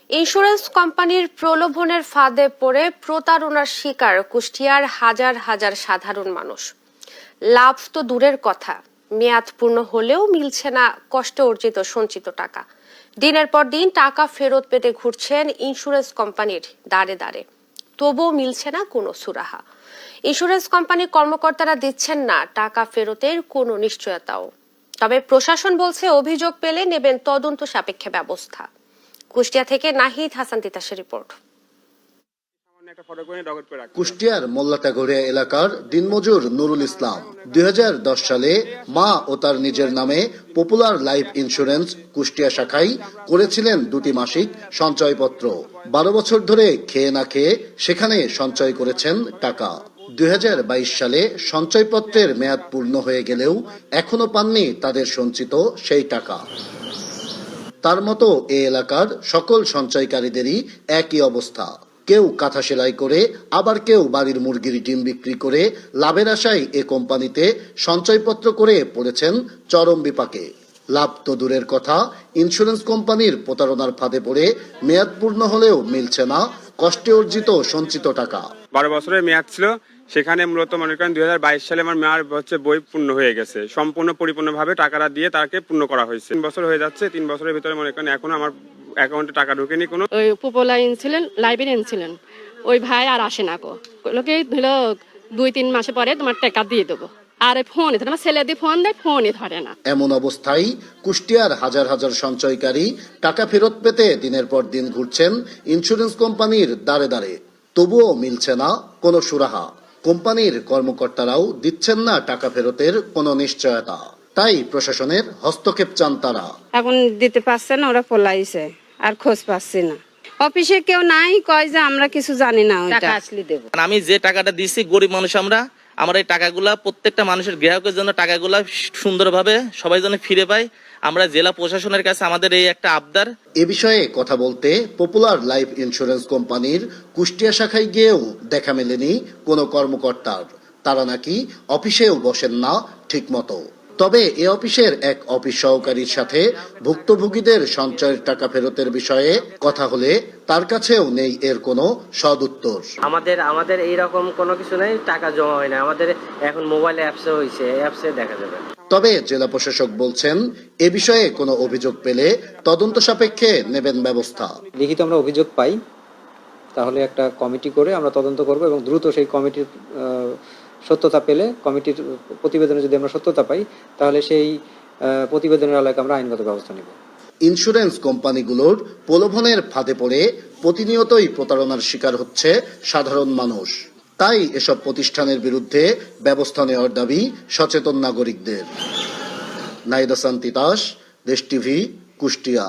Insurance কোম্পানির প্রলোভনের ফাঁদে পড়ে প্রতারণার শিকার কুষ্টিয়ার হাজার হাজার সাধারণ মানুষ। লাভ তো দূরের কথা, মেয়াদ পূর্ণ হলেও মিলছে না কষ্ট অর্জিত সঞ্চিত টাকা। দিনের পর দিন টাকা ফেরত পেতে ঘুরছেন ইন্স্যুরেন্স কোম্পানির দাঁড়ে দাঁড়ে, তবুও মিলছে না কোনো সুরাহা। ইন্স্যুরেন্স কোম্পানির কর্মকর্তারা দিচ্ছেন না টাকা ফেরতের কোনো নিশ্চয়তাও। তবে প্রশাসন বলছে অভিযোগ পেলে নেবেন তদন্ত সাপেক্ষে ব্যবস্থা। কুষ্টিয়া থেকে নাহিদ হাসান তিতাসের রিপোর্ট। কুষ্টিয়ার মোল্লাটাগড়িয়া এলাকার দিনমজুর নুরুল ইসলাম 2010 সালে মা ও তার নিজের নামে পপুলার লাইফ ইন্স্যুরেন্স কুষ্টিয়া শাখায় করেছিলেন 2টি মাসিক সঞ্চয়পত্র। 12 বছর ধরে খেয়ে না খেয়ে সেখানে সঞ্চয় করেছেন টাকা। 2022 সালে সঞ্চয়পত্রের মেয়াদ পূর্ণ হয়ে গেলেও এখনো পাননি তাদের সঞ্চিত সেই টাকা। তার মতো এ এলাকার সকল সঞ্চয়কারীদেরই একই অবস্থা। কেউ কাঁথা সেলাই করে, আবার কেউ বাড়ির মুরগির ডিম বিক্রি করে লাভের আশায় এ কোম্পানিতে সঞ্চয়পত্র করে পড়েছেন চরম বিপাকে। লাভ তো দূরের কথা, ইন্স্যুরেন্স কোম্পানির প্রতারণার ফাঁদে পড়ে মেয়াদ পূর্ণ হলেও মিলছে না কষ্টে অর্জিত সঞ্চিত টাকা। 12 বছরের মেয়াদ ছিল, সেখানে মূলত মনে করেন 2022 সালে আমার মেয়াদ বই পূর্ণ হয়ে গেছে। সম্পূর্ণ পরিপূর্ণভাবে টাকাটা দিয়ে তাকে পূর্ণ করা হয়েছে। 3 বছর হয়ে যাচ্ছে, 3 বছরের ভিতরে মনে করেন এখনো আমার অ্যাকাউন্টে টাকা ঢোকেনি কোনো। ওই পপুলার ছিলেন, লাইব্রেরিয়ান ছিলেন, ওই ভাই আর আসে না গো। লোকে ধরো 2-3 মাসে পরে তোমার টাকা দিয়ে দেবো, আর ফোনে আমার ছেলে দিয়ে ফোন দেয়, ফোনই ধরে না। এমন অবস্থায় কুষ্টিয়ার হাজার হাজার সঞ্চয়কারী টাকা ফেরত পেতে দিনের পর দিন ঘুরছেন ইন্স্যুরেন্স কোম্পানির দাঁড়ে দাঁড়ে, তবুও মিলছে না কোনো সুরাহা। কোম্পানির কর্মকর্তারাও দিচ্ছেন না টাকা ফেরতের কোনো নিশ্চয়তা। তাই প্রশাসনের হস্তক্ষেপ চান তারা। এখন দিতে পারছে না, ওরা পলাইছে, আর খোঁজ পাচ্ছি না। অফিসে কেউ নাই, কয় যে আমরা কিছু জানি না, টাকা আসলে দেব। আমি যে টাকাটা দিছি, গরিব মানুষ আমরা এই টাকাগুলা প্রত্যেকটা মানুষের গ্রাহকের জন্য টাকাগুলা সুন্দরভাবে সবাই যেন ফিরে পায়। আমরা জেলা প্রশাসনের কাছে আমাদের এই একটা আবদার। এ বিষয়ে কথা বলতে পপুলার লাইফ ইন্স্যুরেন্স কোম্পানির কুষ্টিয়া শাখায় গিয়েও দেখা মেলেনি কোনো কর্মকর্তার। তারা নাকি অফিসেও বসেন না ঠিক মতো। তবে এ অফিসের এক অফিস সহকারীর সাথে ভুক্তভোগীদের সঞ্চয়ের টাকা ফেরতের বিষয়ে কথা হলে তার কাছেও নেই এর কোনো সদ উত্তর। আমাদের এইরকম কোনো কিছু নেই, টাকা জমা হয় না। আমাদের এখন মোবাইল অ্যাপসে হয়েছে, অ্যাপসে দেখা যাবে। তবে জেলা প্রশাসক বলছেন এ বিষয়ে কোনো অভিযোগ পেলে তদন্ত সাপেক্ষে নেবেন ব্যবস্থা। লিখিত আমরা অভিযোগ পাই, তাহলে একটা কমিটি করে আমরা তদন্ত করব এবং দ্রুত সেই কমিটির সত্যতা পেলে, কমিটির প্রতিবেদনে যদি আমরা সত্যতা পাই, তাহলে সেই প্রতিবেদনের আলোকে আমরা আইনগত ব্যবস্থা নেব। ইন্স্যুরেন্স কোম্পানিগুলোর প্রলোভনের ফাঁদে পড়ে প্রতিনিয়তই প্রতারণার শিকার হচ্ছে সাধারণ মানুষ। তাই এসব প্রতিষ্ঠানের বিরুদ্ধে ব্যবস্থা নেওয়ার দাবি সচেতন নাগরিকদের। নাহিদ হাসান তিতাস, দেশ টিভি, কুষ্টিয়া।